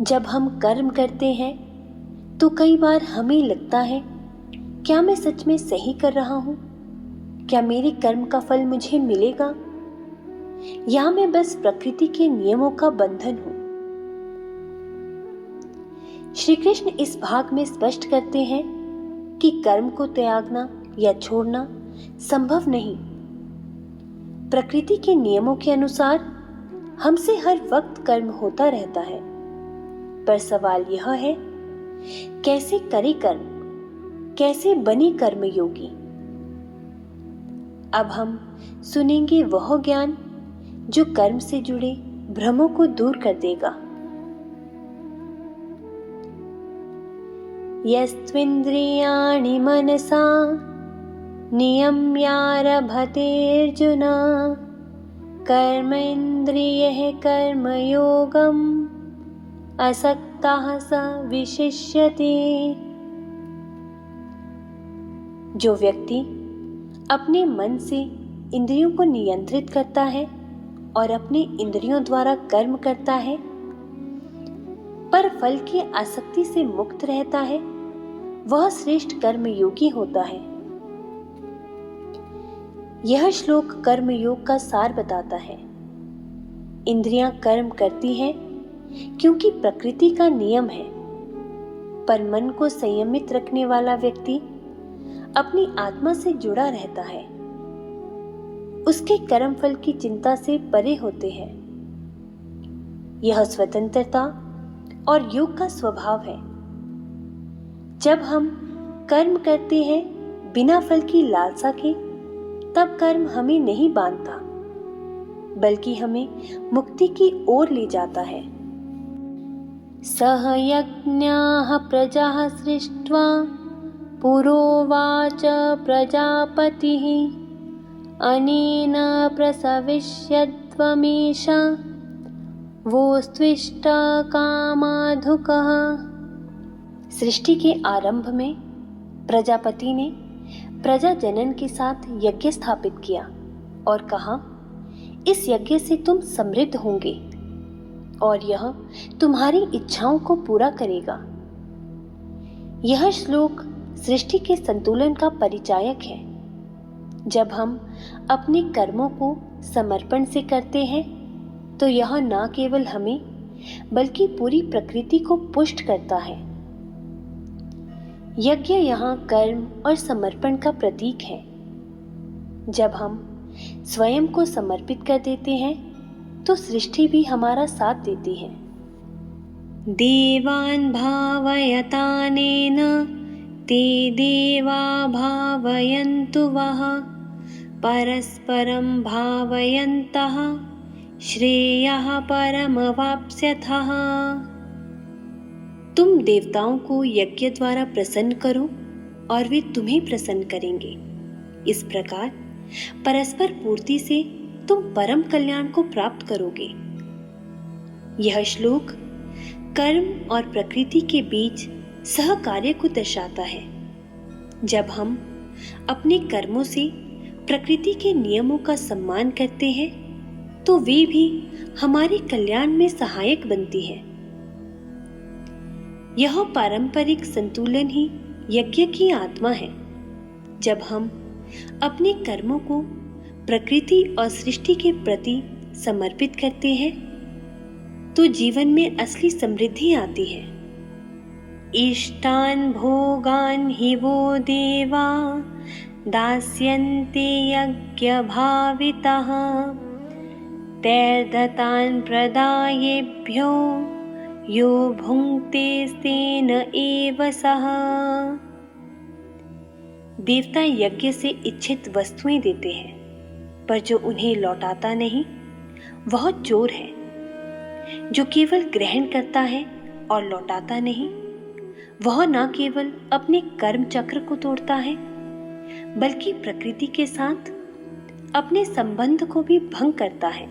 जब हम कर्म करते हैं तो कई बार हमें लगता है, क्या मैं सच में सही कर रहा हूँ? क्या मेरे कर्म का फल मुझे मिलेगा, या मैं बस प्रकृति के नियमों का बंधन हूँ? श्री कृष्ण इस भाग में स्पष्ट करते हैं कि कर्म को त्यागना या छोड़ना संभव नहीं। प्रकृति के नियमों के अनुसार हमसे हर वक्त कर्म होता रहता है, पर सवाल यह है, कैसे करे कर्म, कैसे बने कर्मयोगी? अब हम सुनेंगे वह ज्ञान जो कर्म से जुड़े भ्रमों को दूर कर देगा। यस्त्विन्द्रियाणि मनसा नियम्यारभते अर्जुन कर्मेन्द्रियैः कर्मयोगम् असक्तः स विशिष्यते। जो व्यक्ति अपने मन से इंद्रियों को नियंत्रित करता है और अपने इंद्रियों द्वारा कर्म करता है, पर फल की आसक्ति से मुक्त रहता है, वह श्रेष्ठ कर्मयोगी होता है। यह श्लोक कर्मयोग का सार बताता है। इंद्रियां कर्म करती हैं क्योंकि प्रकृति का नियम है, पर मन को संयमित रखने वाला व्यक्ति अपनी आत्मा से जुड़ा रहता है। उसके कर्म फल की चिंता से परे होते हैं। यह स्वतंत्रता और योग का स्वभाव है। जब हम कर्म करते हैं बिना फल की लालसा के, तब कर्म हमें नहीं बांधता, बल्कि हमें मुक्ति की ओर ले जाता है। सह यज्ञाः प्रजाः सृष्ट्वा पुरोवाच प्रजापतिः अनेन प्रसविष्यत्वमेषा वोस्त्विष्टा कामाधुकः। सृष्टि के आरंभ में प्रजापति ने प्रजा जनन के साथ यज्ञ स्थापित किया और कहा, इस यज्ञ से तुम समृद्ध होंगे और यह तुम्हारी इच्छाओं को पूरा करेगा। यह श्लोक सृष्टि के संतुलन का परिचायक है। जब हम अपने कर्मों को समर्पण से करते हैं तो यह न केवल हमें बल्कि पूरी प्रकृति को पुष्ट करता है। यज्ञ यहाँ कर्म और समर्पण का प्रतीक है। जब हम स्वयं को समर्पित कर देते हैं तो सृष्टि भी हमारा साथ देती है। देवान् भावयतानेन ते देवा भावयन्तु वः परस्परं भावयन्तः श्रेयः परमवाप्स्यथः। तुम देवताओं को यज्ञ द्वारा प्रसन्न करो और वे तुम्हें प्रसन्न करेंगे। इस प्रकार परस्पर पूर्ति से तुम परम कल्याण को प्राप्त करोगे। यह श्लोक कर्म और प्रकृति के बीच सहकार्य को दर्शाता है। जब हम अपने कर्मों से प्रकृति के नियमों का सम्मान करते हैं तो वे भी हमारे कल्याण में सहायक बनती है। यह पारंपरिक संतुलन ही यज्ञ की आत्मा है। जब हम अपने कर्मों को प्रकृति और सृष्टि के प्रति समर्पित करते हैं तो जीवन में असली समृद्धि आती है। इष्टान् भोगान् हि वो देवा दास्यन्ते यज्ञभावितः तैर्दतान् प्रदायेभ्यो यो भुङ्क्ते तेन एव सः। देवता यज्ञ से इच्छित वस्तुएं देते हैं, पर जो उन्हें लौटाता नहीं वह चोर है। जो केवल ग्रहण करता है और लौटाता नहीं, वह न केवल अपने कर्म चक्र को तोड़ता है बल्कि प्रकृति के साथ अपने संबंध को भी भंग करता है।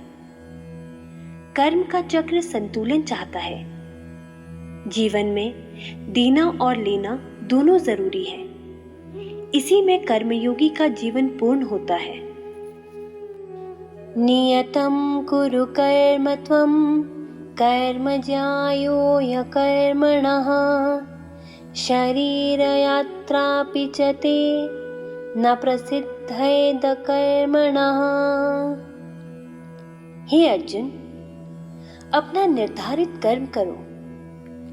कर्म का चक्र संतुलन चाहता है। जीवन में देना और लेना दोनों जरूरी है। इसी में कर्मयोगी का जीवन पूर्ण होता है। नियतं कुरु कर्म त्वं कर्मज्ञायो ह्यकर्मणः शरीरयात्रापि च ते न प्रसिद्धेद कर्मणः। हे अर्जुन, अपना निर्धारित कर्म करो,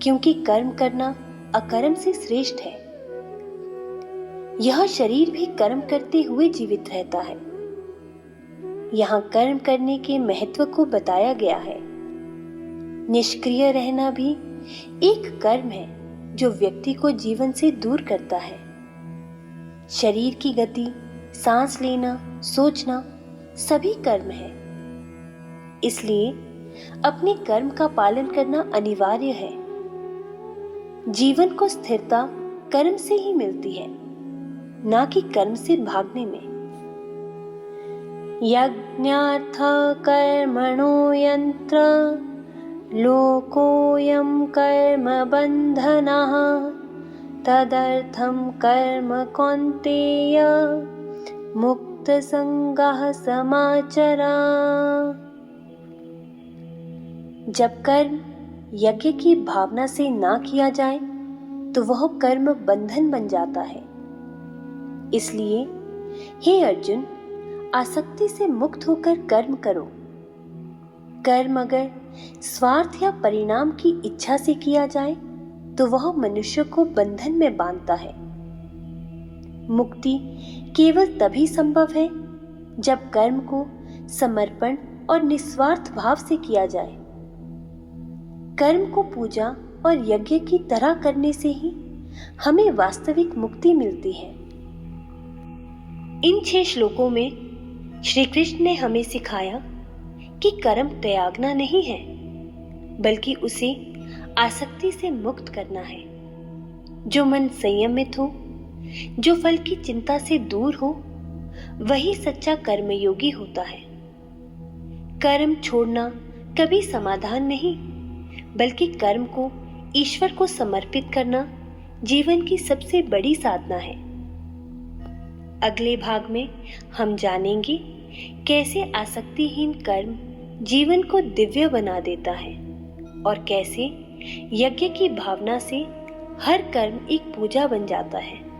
क्योंकि कर्म करना अकर्म से श्रेष्ठ है। यह शरीर भी कर्म करते हुए जीवित रहता है। यहाँ कर्म करने के महत्व को बताया गया है। निष्क्रिय रहना भी एक कर्म है जो व्यक्ति को जीवन से दूर करता है। शरीर की गति, सांस लेना, सोचना सभी कर्म है। इसलिए अपने कर्म का पालन करना अनिवार्य है। जीवन को स्थिरता कर्म से ही मिलती है, ना कि कर्म से भागने में। यज्ञार्थ कर्मणो यंत्र लोकोऽयं कर्म बंधनः तदर्थं कर्म कौन्तेय मुक्त संगः समाचरा। जब कर्म यज्ञ की भावना से ना किया जाए तो वह कर्म बंधन बन जाता है। इसलिए हे अर्जुन, आसक्ति से मुक्त होकर कर्म करो। कर्म अगर स्वार्थ या परिणाम की इच्छा से किया जाए तो वह मनुष्य को बंधन में बांधता है। मुक्ति केवल तभी संभव है जब कर्म को समर्पण और निस्वार्थ भाव से किया जाए। कर्म को पूजा और यज्ञ की तरह करने से ही हमें वास्तविक मुक्ति मिलती है। इन 6 श्लोकों में श्री कृष्ण ने हमें सिखाया कि कर्म त्यागना नहीं है, बल्कि उसे आसक्ति से मुक्त करना है। जो मन संयमित हो, जो फल की चिंता से दूर हो, वही सच्चा कर्मयोगी होता है। कर्म छोड़ना कभी समाधान नहीं, बल्कि कर्म को ईश्वर को समर्पित करना जीवन की सबसे बड़ी साधना है। अगले भाग में हम जानेंगे कैसे आसक्तिहीन कर्म जीवन को दिव्य बना देता है और कैसे यज्ञ की भावना से हर कर्म एक पूजा बन जाता है।